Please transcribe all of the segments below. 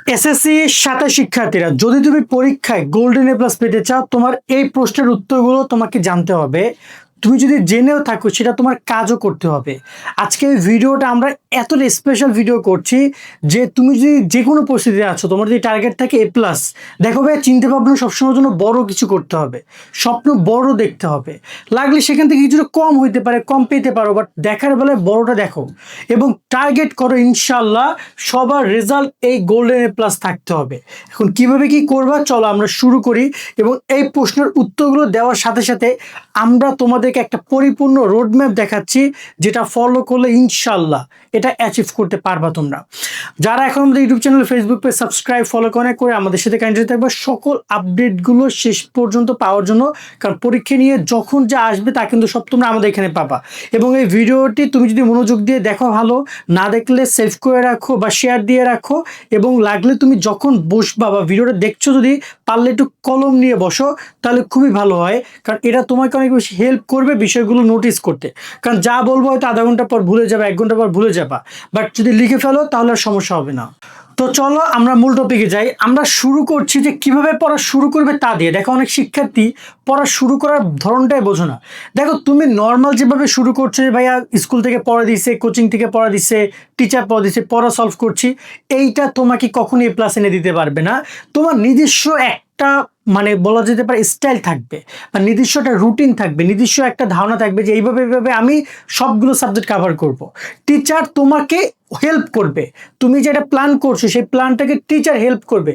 SSC ২৭ শিক্ষার্থীরা, যদি তুমি পরীক্ষায় গোল্ডেন এ প্লাস পেতে চাও, তোমার এই প্রশ্নের উত্তরগুলো তোমাকে জানতে হবে। তুমি যদি জেনেও থাকো, সেটা তোমার কাজও করতে হবে। আজকে এই ভিডিওটা আমরা এতটা স্পেশাল ভিডিও করছি যে তুমি যদি যে কোনো পরিস্থিতিতে আছো, তোমার যদি টার্গেট থাকে এ প্লাস, দেখো ভাই, চিন্তা ভাবনা সবসময়ের জন্য বড় কিছু করতে হবে, স্বপ্ন বড় দেখতে হবে। লাগলে সেখান থেকে কিছুটা কম হইতে পারে, কম পেতে পারো, বাট দেখার বেলায় বড়টা দেখো এবং টার্গেট করো। ইনশাল্লাহ সবার রেজাল্ট এই গোল্ডেন এ প্লাস থাকতে হবে। এখন কিভাবে কি করবা, চলো আমরা শুরু করি। এবং এই প্রশ্নের উত্তরগুলো দেওয়ার সাথে সাথে আমরা তোমাদেরকে একটা পরিপূর্ণ রোডম্যাপ দেখাচ্ছি, যেটা ফলো করলে ইনশাল্লাহ এটা অ্যাচিভ করতে পারবা তোমরা। যারা এখন আমাদের YouTube channel, Facebook page subscribe follow করে আমাদের সাথে কানেক্টেড থাকবে সকল আপডেটগুলো শেষ পর্যন্ত পাওয়ার জন্য। কারণ পরীক্ষা নিয়ে যখন যা আসবে তা কিন্তু সব তোমরা আমাদের এখানে পাবা। এবং এই ভিডিওটি তুমি যদি মনোযোগ দিয়ে দেখো ভালো, না দেখলে সেভ করে রাখো বা শেয়ার দিয়ে রাখো। এবং লাগলে তুমি যখন বসবা বা ভিডিওটা দেখছো, যদি পারলে একটু কলম নিয়ে বসো, তাহলে খুবই ভালো হয়। কারণ এটা তোমাকে অনেক বেশি হেল্প করবে বিষয়গুলো নোটিস করতে। কারণ যা বলবো হয়তো আধা ঘন্টা পর ভুলে যাবে, 1 ঘন্টা পর ভুলে যাবা, বাট যদি লিখে ফেলো তাহলে আর সমস্যা হবে না। তো চলো আমরা মূল টপিকে যাই। আমরা শুরু করছি যে কিভাবে পড়া শুরু করবে তা দিয়ে। দেখো, অনেক শিক্ষার্থী পড়া শুরু করার ধরনটাই বোঝো না। দেখো, তুমি নর্মাল যেভাবে শুরু করছো, যে ভাইয়া স্কুল থেকে পড়া দিছে, কোচিং থেকে পড়া দিছে, টিচার পড়া দিছে, পড়া সলভ করছি, এইটা তোমাকে কখনোই প্লাস এনে দিতে পারবে না। তোমার নিজস্ব একটা মানে বলা যেতে পারে স্টাইল থাকবে, বা নির্দিষ্ট একটা রুটিন থাকবে, নির্দিষ্ট একটা ধারণা থাকবে যে এইভাবে এইভাবে আমি সবগুলো সাবজেক্ট কভার করব। টিচার তোমাকে হেল্প করবে, তুমি যেটা প্ল্যান করছো সেই প্ল্যানটাকে টিচার হেল্প করবে।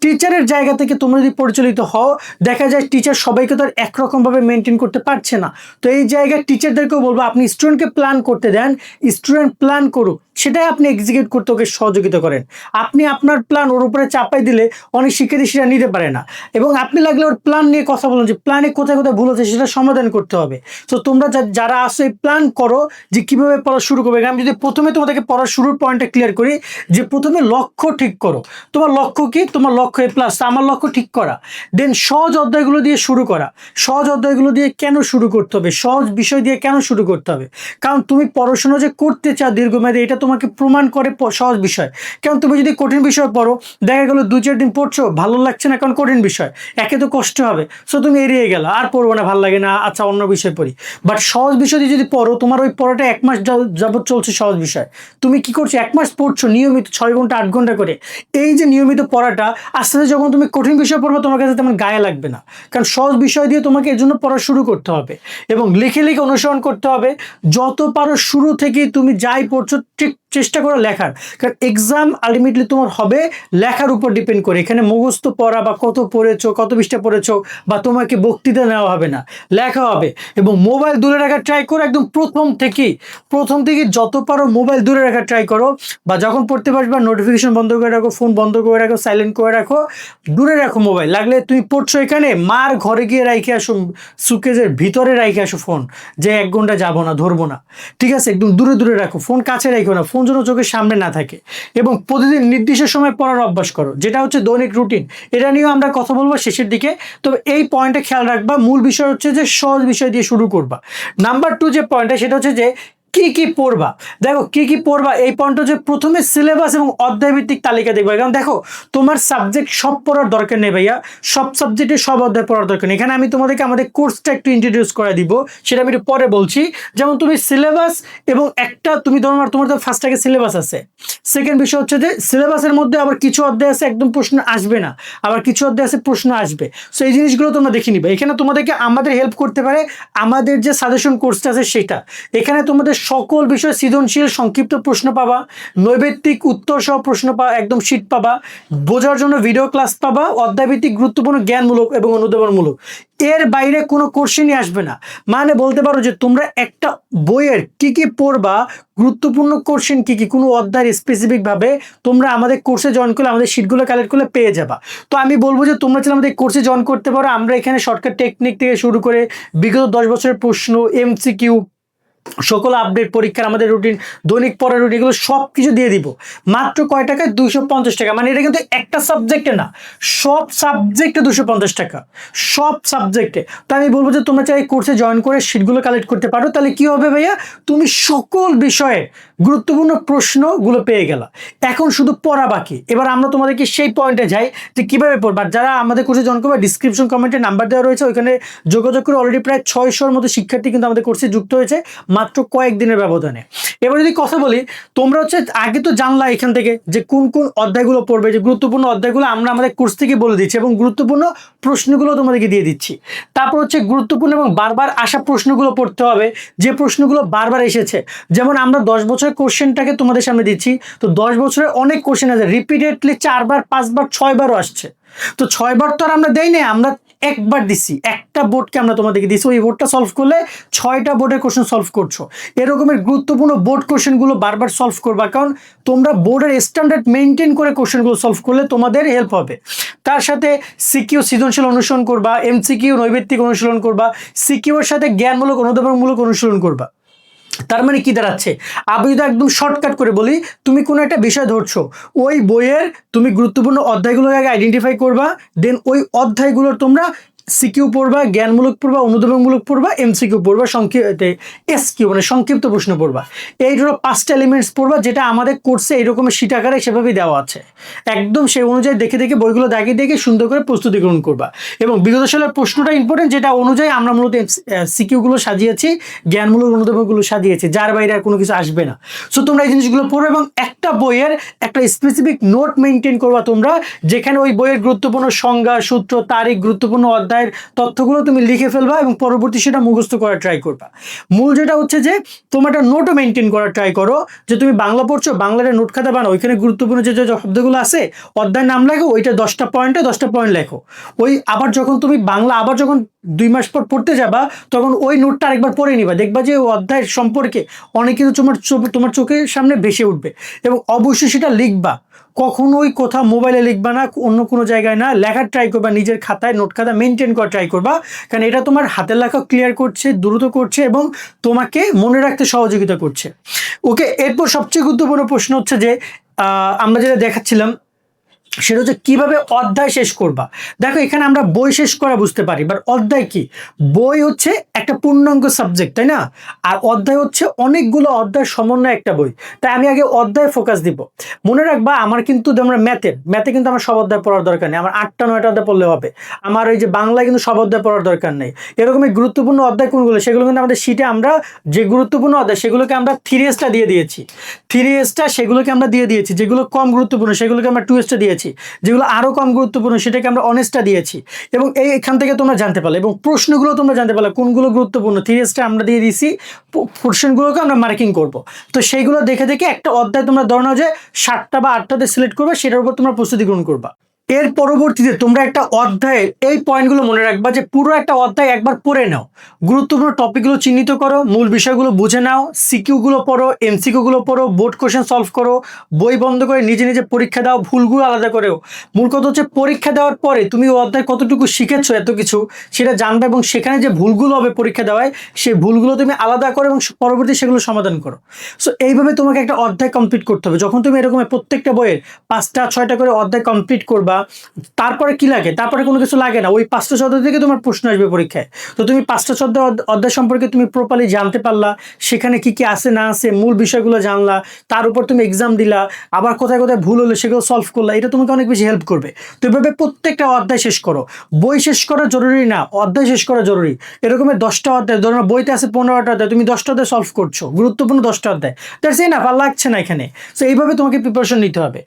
টিচারের জায়গা থেকে তোমরা যদি পরিচালিত হও, দেখা যায় টিচার সবাইকে তো আর একরকমভাবে মেনটেন করতে পারছে না। তো এই জায়গায় টিচারদেরকেও বলবো, আপনি স্টুডেন্টকে প্ল্যান করতে দেন, স্টুডেন্ট প্ল্যান করুক, সেটাই আপনি এক্সিকিউট করতে ওকে সহযোগিতা করেন। আপনি আপনার প্ল্যান ওর উপরে চাপাই দিলে অনেক শিক্ষার্থী সেটা নিতে পারে না। এবং আপনি লাগলে ওর প্ল্যান নিয়ে কথা বলুন, যে প্ল্যানে কোথায় কোথায় ভুল হচ্ছে সেটা সমাধান করতে হবে। তো তোমরা যারা আসো, এই প্ল্যান করো যে কীভাবে পড়া শুরু করবে। আমি যদি প্রথমে তোমাদেরকে পড়া শুরুর পয়েন্টটা ক্লিয়ার করি, যে প্রথমে লক্ষ্য ঠিক করো। তোমার লক্ষ্য কি? তোমার লক্ষ্য এ প্লাস, আমার লক্ষ্য ঠিক করা। দেন সহজ অধ্যায়গুলো দিয়ে শুরু করা। সহজ অধ্যায়গুলো দিয়ে কেন শুরু করতে হবে, সহজ বিষয় দিয়ে কেন শুরু করতে হবে? কারণ তুমি পড়াশোনা যে করতে চাও দীর্ঘমেয়াদী, এটা তোমাকে প্রমাণ করে সহজ বিষয়। কারণ তুমি যদি কঠিন বিষয় পড়ো, দেখা গেলো 2-4 দিন পড়ছো, ভালো লাগছে না, কারণ কঠিন বিষয়, একে তো কষ্ট হবে, সো তুমি এড়িয়ে গেলো, আর পড়বো না, ভালো লাগে না, আচ্ছা অন্য বিষয় পড়ি। বাট সহজ বিষয় দিয়ে যদি পড়ো, তোমার ওই পড়াটা 1 মাস যাবত চলছে সহজ বিষয়, তুমি কি করছো, 1 মাস পড়ছো নিয়মিত 6 ঘন্টা 8 ঘন্টা করে। এই যে নিয়মিত পড়াটা, আস্তে আস্তে যখন তুমি কঠিন বিষয় পড়বে, তোমার কাছে তেমন গায়ে লাগবে না। কারণ সহজ বিষয় দিয়ে তোমাকে এর জন্য পড়া শুরু করতে হবে এবং লিখে লিখে অনুসরণ করতে হবে। যত পারো শুরু থেকেই তুমি যাই পড়ছো ঠিক চেষ্টা করো লেখার। কারণ এক্সাম আলটিমেটলি তোমার হবে লেখার উপর ডিপেন্ড করে। এখানে মুখস্থ পড়া বা কত পড়েছো, কত পৃষ্ঠা পড়েছো, বা তোমাকে বক্তৃতা নেওয়া হবে না, লেখা হবে। এবং মোবাইল দূরে রাখার ট্রাই করো, একদম প্রথম থেকেই যত পারো মোবাইল দূরে রাখার ট্রাই করো। বা যখন পড়তে পারবা, নোটিফিকেশন বন্ধ করে রাখো, ফোন বন্ধ করে রাখো, সাইলেন্ট করে রাখো, দূরে রাখো মোবাইল। লাগলে তুমি পড়ছো এখানে, মার ঘরে গিয়ে রাইখে আসো, সুকেজের ভিতরে রাইখে আসো ফোন, যে 1 ঘন্টা যাবো না, ধরবো না, ঠিক আছে? একদম দূরে দূরে রাখো, ফোন কাছে রাখো না, ফোন যেন চোখের সামনে না থাকে। এবং প্রতিদিন নির্দিষ্ট সময় পড়ার অভ্যাস করো, যেটা হচ্ছে দৈনিক রুটিন। এটা নিয়েও আমরা কথা বলবো শেষের দিকে। তবে এই পয়েন্টে খেয়াল রাখবা, মূল বিষয় হচ্ছে যে সহজ বিষয় দিয়ে শুরু করবা। নাম্বার 2 যে পয়েন্টটা, সেটা হচ্ছে যে কি কি পড়বা। দেখো, কি কি পড়বা, এই পয়েন্টটা হচ্ছে প্রথমে সিলেবাস এবং অধ্যায় ভিত্তিক তালিকা দেখবা। কারণ দেখো, তোমার সাবজেক্ট সব পড়ার দরকার নেই ভাইয়া, সব সাবজেক্টে সব অধ্যায় পড়ার দরকার নেই। এখানে আমি তোমাদেরকে আমাদের কোর্সটা একটু ইন্ট্রোডিউস করে দিব, সেটা আমি একটু পরে বলছি। যেমন তুমি সিলেবাস এবং একটা, তুমি তোমার তো ফার্স্ট আগে সিলেবাস আছে। সেকেন্ড বিষয় হচ্ছে যে সিলেবাসের মধ্যে আবার কিছু অধ্যায় আছে একদম প্রশ্ন আসবে না, আবার কিছু অধ্যায় আছে প্রশ্ন আসবে। সো এই জিনিসগুলো তোমরা দেখে নিবে। এখানে তোমাদেরকে আমাদের হেল্প করতে পারে আমাদের যে সাজেশন কোর্সটা আছে সেটা। এখানে তোমাদের সকল বিষয় সৃজনশীল সংক্ষিপ্ত প্রশ্ন পাবা, নৈবেত্তিক উত্তর সহ প্রশ্ন পাবা, একদম শীট পাবা, বোঝার জন্য ভিডিও ক্লাস পাবা, অধ্যায়ভিত্তিক গুরুত্বপূর্ণ জ্ঞানমূলক এবং অনুধাবনমূলক। এর বাইরে কোনো কোশ্চেনই আসবে না। মানে বলতে পারো যে তোমরা একটা বইয়ের কি কি পড়বা, গুরুত্বপূর্ণ কোশ্চেন কি কি, কোনো অধ্যায়ের স্পেসিফিকভাবে তোমরা আমাদের কোর্সে জয়েন করলে, আমাদের শিটগুলো কালেক্ট করলে পেয়ে যাবা। তো আমি বলবো যে তোমরা চাইলে আমাদের কোর্সে জয়েন করতে পারো। আমরা এখানে শর্টকাট টেকনিক থেকে শুরু করে বিগত 10 বছরের প্রশ্ন, এমসিকিউ, সকল আপডেট, পরীক্ষার আমাদের রুটিন, দৈনিক পড়ার রুটিন, এগুলো সব কিছু দিয়ে দিব মাত্র কয় টাকায়? 250 টাকা। মানে এটা কিন্তু একটা সাবজেক্টে না, সব সাবজেক্টে 250 টাকা, সব সাবজেক্টে। তো আমি বলবো যে তোমরা চাই কোর্সে জয়েন করে সিটগুলো কালেক্ট করতে পারো, তাহলে কি হবে ভাইয়া, তুমি সকল বিষয়ে গুরুত্বপূর্ণ প্রশ্নগুলো পেয়ে গেলা। এখন শুধু পড়া বাকি। এবার আমরা তোমাদেরকে সেই পয়েন্টে যাই যে কীভাবে পড়বা। যারা আমাদের কোর্সে জয়েন করবে, ডিসক্রিপশন কমেন্টে নাম্বার দেওয়া রয়েছে, ওইখানে যোগাযোগ করে অলরেডি প্রায় 600-র মতো শিক্ষার্থী কিন্তু আমাদের কোর্সে যুক্ত হয়েছে মাত্র কয়েকদিনের ব্যবধানে। এবার যদি কথা বলি, তোমরা হচ্ছে আগে তো জানলা এখান থেকে যে কোন কোন অধ্যায়গুলো পড়বে, যে গুরুত্বপূর্ণ অধ্যায়গুলো আমরা আমাদের কোর্স থেকে বলে দিচ্ছি এবং গুরুত্বপূর্ণ প্রশ্নগুলো তোমাদেরকে দিয়ে দিচ্ছি। তারপর হচ্ছে গুরুত্বপূর্ণ এবং বারবার আসা প্রশ্নগুলো পড়তে হবে, যে প্রশ্নগুলো বারবার এসেছে। যেমন আমরা 10 বছরের কোশ্চেনটাকে তোমাদের সামনে দিচ্ছি, তো 10 বছরের অনেক কোশ্চেন আছে, রিপিটেডলি 4 বার 5 বার 6 বারও আসছে। তো 6 বার তো আর আমরা দেই না, আমরা একবার দিছি, একটা বোর্ডকে আমরা তোমাদেরকে দিচ্ছি, ওই বোর্ডটা সলভ করলে 6টা বোর্ডের কোশ্চেন সলভ করছো। এরকমের গুরুত্বপূর্ণ বোর্ড কোশ্চেনগুলো বারবার সলভ করবা, কারণ তোমরা বোর্ডের স্ট্যান্ডার্ড মেনটেন করে কোশ্চেনগুলো সলভ করলে তোমাদের হেল্প হবে। তার সাথে সিকিউ সৃজনশীল অনুসরণ করবা, এমসিকিউ নৈবেত্তিক অনুশীলন করবা, সিকিউর সাথে জ্ঞানমূলক অনুধাবনমূলক অনুশীলন করবা। তার মানে কি দাঁড়াচ্ছে, আমি যদি একদম শর্টকাট করে বলি, তুমি কোনো একটা বিষয় ধরছো, ওই বইয়ের তুমি গুরুত্বপূর্ণ অধ্যায়গুলোকে আগে আইডেন্টিফাই করবা, দেন ওই অধ্যায়গুলোর তোমরা সিকিউ পড়বা, জ্ঞানমূলক পড়বা, অনুধাবনমূলক পড়বা, এমসিকিউ পড়বা, এসকিউ মানে সংক্ষিপ্ত প্রশ্ন পড়বা। এই হলো 5টা এলিমেন্টস পড়বা, যেটা আমাদের কোর্সে এইরকমের শীট আকারে সেভাবেই দেওয়া আছে। একদম সেই অনুযায়ী দেখে দেখে বইগুলো দাগিয়ে দেখে সুন্দর করে প্রস্তুতি গ্রহণ করবা। এবং বিগত সালের প্রশ্নটা ইম্পর্টেন্ট, যেটা অনুযায়ী আমরা মূলত সিকিউগুলো সাজিয়েছি, জ্ঞানমূলক অনুধাবনগুলো সাজিয়েছি, যার বাইরে আর কোনো কিছু আসবে না। সো তোমরা এই জিনিসগুলো পড়বে এবং একটা বইয়ের একটা স্পেসিফিক নোট মেনটেন করবা তোমরা, যেখানে ওই বইয়ের গুরুত্বপূর্ণ সংজ্ঞা, সূত্র, তারিখ, গুরুত্বপূর্ণ অধ্যায়ের তথ্যগুলো তুমি লিখে ফেলবা এবং পরবর্তী সেটা মুখস্থ করার ট্রাই করবা। মূল যেটা হচ্ছে যে তোমার একটা নোটও মেনটেন করার ট্রাই করো, যে তুমি বাংলা পড়ছো, বাংলার নোট খাতা বানাও, ওইখানে গুরুত্বপূর্ণ যে শব্দগুলো আছে অধ্যায়ের নাম লেখো, ওইটা 10টা পয়েন্টে 10টা পয়েন্ট লেখো। ওই আবার যখন তুমি বাংলা আবার যখন 2 মাস পর পড়তে যাবা, তখন ওই নোটটা আরেকবার পড়ে নিবা, দেখবা যে ওই অধ্যায়ের সম্পর্কে অনেক কিছু তোমার চোখের সামনে ভেসে উঠবে। এবং অবশ্যই সেটা লিখবা, কখনোই কোথাও মোবাইলে লিখবা না, অন্য কোনো জায়গায় না, লেখার ট্রাই করবা, নিজের খাতায় নোট খাতা মেনটেন করা ট্রাই করবা, কারণ এটা তোমার হাতের লেখা ক্লিয়ার করছে, দ্রুত করছে এবং তোমাকে মনে রাখতে সহযোগিতা করছে। ওকে, এরপর সবচেয়ে গুরুত্বপূর্ণ প্রশ্ন হচ্ছে যে আমরা যেটা দেখাচ্ছিলাম সেটা হচ্ছে কীভাবে অধ্যায় শেষ করবা। দেখো এখানে আমরা বই শেষ করা বুঝতে পারি, বাট অধ্যায় কি? বই হচ্ছে একটা পূর্ণাঙ্গ সাবজেক্ট, তাই না? আর অধ্যায় হচ্ছে অনেকগুলো অধ্যায়ের সমন্বয় একটা বই। তাই আমি আগে অধ্যায় ফোকাস দিব। মনে রাখবা, আমার কিন্তু আমরা ম্যাথে কিন্তু আমার সব অধ্যায় পড়ার দরকার নেই, আমার 8টা 9টা অধ্যায় পড়লে হবে। আমার ওই যে বাংলায় কিন্তু সব অধ্যায় পড়ার দরকার নেই। এরকমই গুরুত্বপূর্ণ অধ্যায় কোনগুলো, সেগুলো কিন্তু আমাদের শিটে আমরা যে গুরুত্বপূর্ণ অধ্যায় সেগুলোকে আমরা 3Sটা দিয়ে দিয়েছি। 3Sটা সেগুলোকে আমরা দিয়ে দিয়েছি, যেগুলো কম গুরুত্বপূর্ণ সেগুলোকে আমরা 2Sটা দিয়েছি, যেগুলো আরো কম গুরুত্বপূর্ণ সেটাকে আমরা অনেস্টটা দিয়েছি। এবং এখান থেকে তোমরা জানতে পারলে এবং প্রশ্নগুলো তোমরা জানতে পারলে কোনগুলো গুরুত্বপূর্ণ। 3Sটা আমরা দিয়ে দিয়েছি, পোর্শনগুলোকে আমরা মার্কিং করব। তো সেইগুলো দেখে দেখে একটা অধ্যায় তোমরা ধরে নাও যে 7টা বা 8টাতে সিলেক্ট করবে, সেটার উপর তোমরা প্রস্তুতি গ্রহণ করবা। এর পরবর্তীতে তোমরা একটা অধ্যায়ের এই পয়েন্টগুলো মনে রাখবা, যে পুরো একটা অধ্যায় একবার পড়ে নাও, গুরুত্বপূর্ণ টপিকগুলো চিহ্নিত করো, মূল বিষয়গুলো বুঝে নাও, সিকিউগুলো পড়ো, এমসিকিউগুলো পড়ো, বোর্ড কোশ্চেন সলভ করো, বই বন্ধ করে নিজে নিজে পরীক্ষা দাও, ভুলগুলো আলাদা করেও। মূল কথা হচ্ছে পরীক্ষা দেওয়ার পরে তুমি অধ্যায় কতটুকু শিখেছো, এত কিছু সেটা জানবে এবং সেখানে যে ভুলগুলো হবে পরীক্ষা দেওয়ায়, সেই ভুলগুলো তুমি আলাদা করো এবং পরবর্তী সেগুলো সমাধান করো। সো এইভাবে তোমাকে একটা অধ্যায় কমপ্লিট করতে হবে। যখন তুমি এরকম প্রত্যেকটা বইয়ের 5টা 6টা করে অধ্যায় কমপ্লিট করবা, তারপরে কি লাগে? তারপরে কোনো কিছু লাগে না, ওই 5টা অধ্যায় থেকে তোমার প্রশ্ন আসবে পরীক্ষায়। তো তুমি 5টা অধ্যায় সম্পর্কে তুমি প্রপারলি জানতে পারলা, সেখানে কি কি আছে না আছে, মূল বিষয়গুলো জানলা, তার উপর তুমি এক্সাম দিলা, আবার কোথায় কোথায় ভুল হলো সেগুলো সলভ করলা, এটা তোমাকে অনেক বেশি হেল্প করবে। তো এভাবে প্রত্যেকটা অধ্যায় শেষ করো। বই শেষ করা জরুরি না, অধ্যায় শেষ করা জরুরি। এরকমের 10টা অধ্যায়, ধরো বইতে আছে 15টা অধ্যায়, তুমি 10টা অধ্যায় সলভ করছো, গুরুত্বপূর্ণ 10টা অধ্যায়, দ্যাটস এনাফ, আর লাগছে না এখানে। তো এইভাবে তোমাকে প্রিপারেশন নিতে হবে।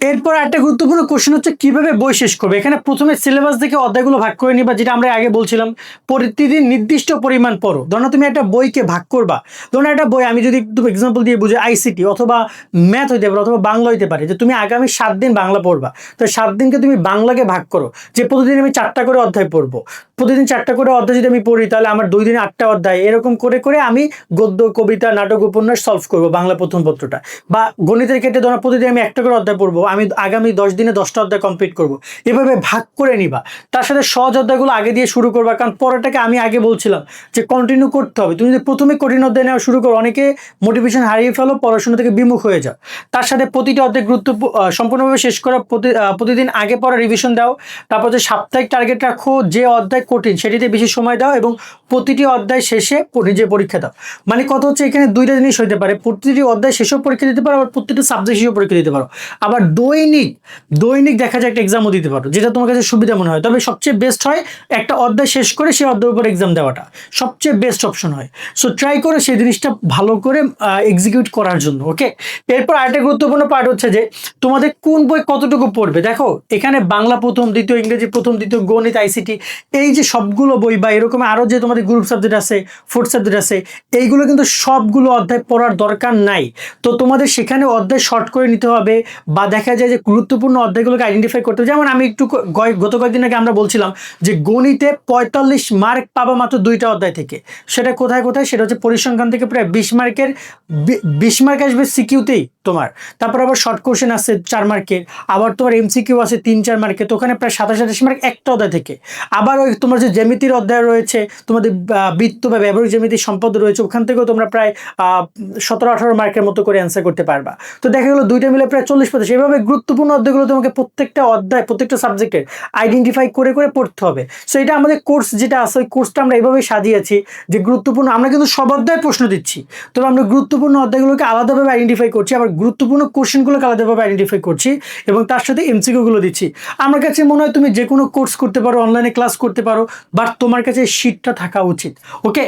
এরপর একটা গুরুত্বপূর্ণ কোশ্চেন হচ্ছে কিভাবে বই শেষ করবে। এখানে প্রথমে সিলেবাস দেখে অধ্যায়গুলো ভাগ করে নিবা, যেটা আমরা আগে বলছিলাম প্রতিদিন নির্দিষ্ট পরিমাণ পড়ো। ধরো তুমি একটা বইকে ভাগ করবা, ধরো একটা বই, আমি যদি একটু এক্সাম্পল দিয়ে বুঝি, আইসিটি অথবা ম্যাথ হইতে পারে অথবা বাংলা হইতে পারে, যে তুমি আগামী 7 দিন বাংলা পড়বা, তো 7 দিনকে তুমি বাংলাকে ভাগ করো, যে প্রতিদিন আমি 4টা করে অধ্যায় পড়বো। প্রতিদিন 4টা করে অধ্যায় যদি আমি পড়ি তাহলে আমার 2 দিনে 8টা অধ্যায়, এরকম করে করে আমি গদ্য, কবিতা, নাটক, উপন্যাস সলভ করব বাংলা প্রথম পত্রটা। বা গণিতের ক্ষেত্রে ধরো প্রতিদিন আমি 1টা করে অধ্যায় পড়বো, আমি আগামী 10 দিনে 10টা অধ্যায় কমপ্লিট করব। এভাবে ভাগ করে নিবা। তার সাথে সহজ অধ্যায়গুলো আগে দিয়ে শুরু করবা, কারণ পড়াটাকে আমি আগে বলছিলাম যে কন্টিনিউ করতে হবে। তুমি যদি প্রথমে কঠিন অধ্যায় নেওয়া শুরু করো, অনেকে মোটিভেশন হারিয়ে ফেলো, পড়াশোনা থেকে বিমুখ হয়ে যাও। তার সাথে প্রতিটি অধ্যায় সম্পূর্ণভাবে শেষ করা, প্রতিদিন আগে পড়া রিভিশন দাও। তারপর যে সাপ্তাহিক টার্গেট রাখো, যে অধ্যায় কঠিন সেটিতে বেশি সময় দাও এবং প্রতিটি অধ্যায় শেষে নিজে পরীক্ষা দাও। মানে কত হচ্ছে, এখানে দুইটা জিনিস হইতে পারে, প্রতিটি অধ্যায় শেষেও পরীক্ষা দিতে পারো, আবার প্রতিটি সাবজেক্ট শেষেও পরীক্ষা দিতে পারো। আবার দৈনিক দৈনিক দেখা যায় একটা এক্সামও দিতে পারো, যেটা তোমার কাছে সুবিধা মনে হয়। তবে সবচেয়ে বেস্ট হয় একটা অধ্যায় শেষ করে সেই অধ্যায়ের উপর এক্সাম দেওয়াটা সবচেয়ে বেস্ট অপশন হয়। সো ট্রাই করো সেই জিনিসটা ভালো করে এক্সিকিউট করার জন্য। ওকে, এরপর আরেকটা গুরুত্বপূর্ণ পার্ট হচ্ছে যে তোমাদের কোন বই কতটুকু পড়বে। দেখো এখানে বাংলা প্রথম, দ্বিতীয় ইংরেজি প্রথম, দ্বিতীয় গণিত, আইসিটি, এই যে সবগুলো বই বা এরকম আরও যে তোমাদের গ্রুপ সাবজেক্ট আছে, ফোর্থ সাবজেক্ট আছে, এইগুলো কিন্তু সবগুলো অধ্যায় পড়ার দরকার নাই। তো তোমাদের সেখানে অধ্যায় শর্ট করে নিতে হবে, বা দেখা যায় যে গুরুত্বপূর্ণ অধ্যায়গুলোকে আইডেন্টিফাই করতে হবে। যেমন আমি একটু গত কয়েকদিন আগে আমরা বলছিলাম যে গণিতে 45 মার্ক পাবা মাত্র 2টা অধ্যায় থেকে। সেটা কোথায় কোথায়? সেটা হচ্ছে পরিসংখ্যান থেকে প্রায় 20 মার্কের, 20 মার্ক আসবে সিকিউতেই তোমার। তারপর আবার শর্ট কোশ্চেন আছে 4 মার্কের, আবার তোমার এমসিকিউ আছে 3-4 মার্কের। তো ওখানে প্রায় 27-28 মার্ক একটা অধ্যায় থেকে। আবার ওই তোমার যে জ্যামিতির অধ্যায় রয়েছে, তোমাদের বৃত্ত বা ব্যবহারিক জ্যামিতির সম্পদ রয়েছে, ওখান থেকেও তোমরা প্রায় 17-18 মার্কের মতো করে অ্যান্সার করতে পারবা। তো দেখা গেলো দুইটা মিলে প্রায় 40-45। এইভাবে গুরুত্বপূর্ণ অধ্যায়গুলো তোমাকে প্রত্যেকটা অধ্যায়, প্রত্যেকটা সাবজেক্টের আইডেন্টিফাই করে করে পড়তে হবে। সো এটা আমাদের কোর্স যেটা আছে, ওই কোর্সটা আমরা এইভাবেই সাজিয়েছি যে গুরুত্বপূর্ণ, আমরা কিন্তু সব অধ্যায় প্রশ্ন দিচ্ছি, তবে আমরা গুরুত্বপূর্ণ অধ্যায়গুলোকে আলাদাভাবে আইডেন্টিফাই করছি, আবার গুরুত্বপূর্ণ কোশ্চেনগুলোকে আলাদাভাবে আইডেন্টিফাই করছি, এবং তার সাথে এমসিকিউগুলো দিচ্ছি। আমার কাছে মনে হয় তুমি যে কোনো কোর্স করতে পারো, অনলাইনে ক্লাস করতে পারো, বাট তোমার কাছে শিটটা থাকা উচিত। ওকে,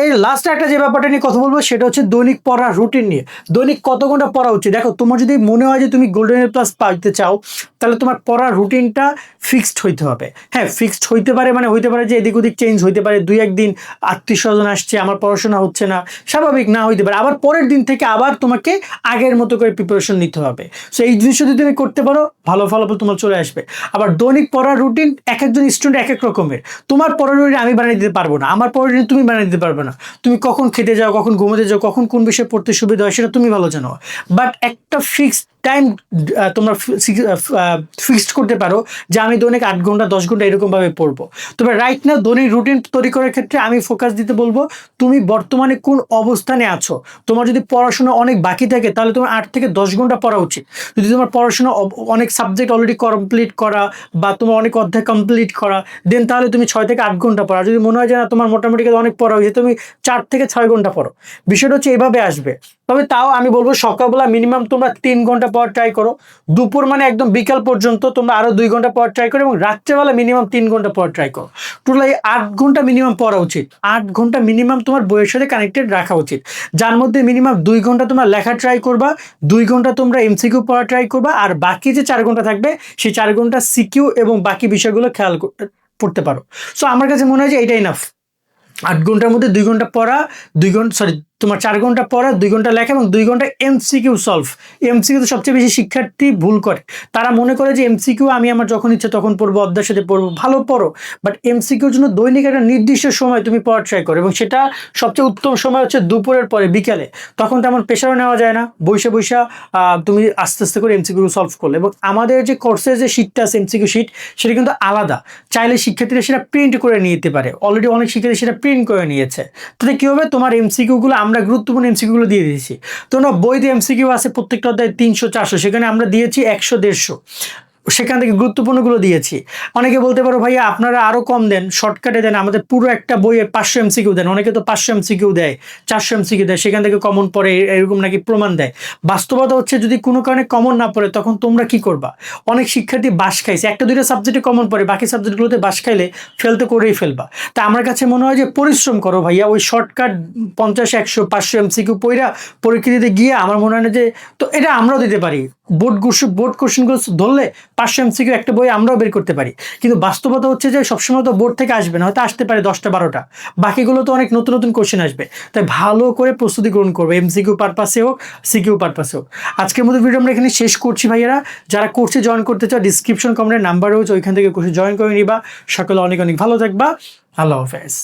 এই লাস্ট একটা যে ব্যাপারটা নিয়ে কথা বলবো সেটা হচ্ছে দৈনিক পড়ার রুটিন নিয়ে। দৈনিক কত ঘন্টা পড়া উচিত? দেখো তোমার যদি মনে হয় যে তুমি গোল্ডেন এ প্লাস পাইতে চাও, তাহলে তোমার পড়ার রুটিনটা ফিক্সড হইতে হবে। হ্যাঁ, ফিক্সড হইতে পারে, মানে হইতে পারে যে এদিক ওদিক চেঞ্জ হইতে পারে, 2-1 দিন আত্মীয় স্বজন আসছে, আমার পড়াশোনা হচ্ছে না, স্বাভাবিক না হইতে পারে। আবার পরের দিন থেকে আবার তোমাকে আগের মতো করে প্রিপারেশন নিতে হবে। সো এই জিনিসটা যদি তুমি করতে পারো, ভালো ফলাফল তোমার চলে আসবে। আবার দৈনিক পড়ার রুটিন এক একজন স্টুডেন্ট এক এক রকমের। তোমার পড়ার রুটিন আমি বানিয়ে দিতে পারবো না, আমার পড়ার রুটিন তুমি বানিয়ে দিতে পারবে না। তুমি কখন খেতে যাও, কখন ঘুমোতে যাও, কখন কোন বিষয়ে পড়তে সুবিধা হয় সেটা তুমি ভালো জানো। বাট একটা ফিক্সড টাইম তোমরা ফিক্সড করতে পারো যে আমি দৈনিক 8 ঘন্টা 10 ঘন্টা এরকমভাবে পড়বো। তবে রাইট না দৈনিক রুটিন তৈরি করার ক্ষেত্রে আমি ফোকাস দিতে বলবো তুমি বর্তমানে কোন অবস্থানে আছো। তোমার যদি পড়াশোনা অনেক বাকি থাকে তাহলে তোমার 8 থেকে 10 ঘন্টা পড়া উচিত। যদি তোমার পড়াশোনা অনেক সাবজেক্ট অলরেডি কমপ্লিট করা বা তোমার অনেক অধ্যায় কমপ্লিট করা, দেন তাহলে তুমি 6 থেকে 8 ঘন্টা পড়া। যদি মনে হয় যে না তোমার মোটামুটি অনেক পড়া হয়েছে, তুমি 4 থেকে 6 ঘন্টা পড়ো। বিষয়টা হচ্ছে এভাবে আসবে। তবে তাও আমি বলবো সকালবেলা মিনিমাম তোমরা 3 ঘন্টা পড়া ট্রাই করো, দুপুর মানে একদম বিকাল পর্যন্ত তোমরা আরো 2 ঘন্টা পড়া ট্রাই করো, এবং রাত্রেবেলা মিনিমাম 3 ঘন্টা পড়া ট্রাই করো। টোটাল 8 ঘন্টা মিনিমাম পড়া উচিত। 8 ঘন্টা মিনিমাম তোমার বইয়ের সাথে কানেক্টেড রাখা উচিত, যার মধ্যে মিনিমাম 2 ঘন্টা তোমরা লেখা ট্রাই করবা, 2 ঘন্টা তোমরা এমসিকিউ পড়া ট্রাই করবা, আর বাকি যে 4 ঘন্টা থাকবে সেই 4 ঘন্টা সিকিউ এবং বাকি বিষয়গুলো খেয়াল পড়তে পারো। সো আমার কাছে মনে হয় যে এটাই ইনাফ। 8 ঘন্টার মধ্যে 2 ঘন্টা পড়া, 2 ঘন্টা তোমার 4 ঘন্টা পড়া, 2 ঘন্টা লেখা এবং 2 ঘন্টা এমসিকিউ সলভ। এমসিকিউ তো সবচেয়ে বেশি শিক্ষার্থী ভুল করে। তারা মনে করে যে এমসিকিউ আমি আমার যখন ইচ্ছে তখন পড়বো, অধ্যায়ের সাথে পড়বো, ভালো পড়ো, বাট এমসিকিউর জন্য দৈনিক একটা নির্দিষ্ট সময় তুমি পড়া ট্রাই করো, এবং সেটা সবচেয়ে উত্তম সময় হচ্ছে দুপুরের পরে, বিকালে। তখন তেমন প্রেশারও নেওয়া যায় না, বৈশা বৈশা তুমি আস্তে আস্তে করে এমসিকিউ সলভ করলে। এবং আমাদের যে কোর্সের যে শিটটা আছে এমসিকিউ শিট, সেটা কিন্তু আলাদা, চাইলে শিক্ষার্থীরা সেটা প্রিন্ট করে নিতে পারে। অলরেডি অনেক শিক্ষার্থী সেটা প্রিন্ট করে নিয়েছে। তাতে কী হবে, তোমার এমসিকিউগুলো আমরা গুরুত্বপূর্ণ এমসিকিউগুলো দিয়ে দিয়েছি। তোমরা বইতে এমসিকিউ আছে প্রত্যেকটা অধ্যায় 300-400, সেখানে আমরা দিয়েছি 100-150, সেখান থেকে গুরুত্বপূর্ণগুলো দিয়েছি। অনেকে বলতে পারো ভাইয়া আপনারা আরও কম দেন, শর্টকাটে দেন, আমাদের পুরো একটা বইয়ে 500 এমসিকিউ দেন। অনেকে তো 500 এমসিকিউ দেয়, 400 এমসিকিউ দেয়, সেখান থেকে কমন পড়ে এরকম নাকি প্রমাণ দেয়। বাস্তবতা হচ্ছে যদি কোনো কারণে কমন না পড়ে তখন তোমরা কি করবা? অনেক শিক্ষার্থী বাস খাইছে, 1-2টা সাবজেক্টে কমন পড়ে, বাকি সাবজেক্টগুলোতে বাস খাইলে ফেল তো করেই ফেলবা। তা আমার কাছে মনে হয় যে পরিশ্রম করো ভাইয়া, ওই শর্টকাট 50, 100, 500 এমসিকিউ পড়া পরীক্ষা দিতে গিয়ে আমার মনে হয় না যে, তো এটা আমরাও দিতে পারি, বোর্ড কোশ্চেনগুলো ধরলে 500 এমসিকিউ একটা বই আমরাও বের করতে পারি, কিন্তু বাস্তবতা হচ্ছে যে সবসময় তো বোর্ড থেকে আসবে না, হয়তো আসতে পারে 10টা 12টা, বাকিগুলো তো অনেক নতুন নতুন কোশ্চেন আসবে। তাই ভালো করে প্রস্তুতি গ্রহণ করবে, এমসিকিউ পারপাসে হোক সিকিউ পারপাসে হোক। আজকের মতো ভিডিও আমরা এখানে শেষ করছি ভাইয়েরা। যারা কোর্সে জয়েন করতে চাও ডিসক্রিপশন কমেন্টে নাম্বার রয়েছে, ওইখান থেকে কোর্সে জয়েন করে নিবা। সকলে অনেক অনেক ভালো থাকবা। আল্লাহ হাফেজ।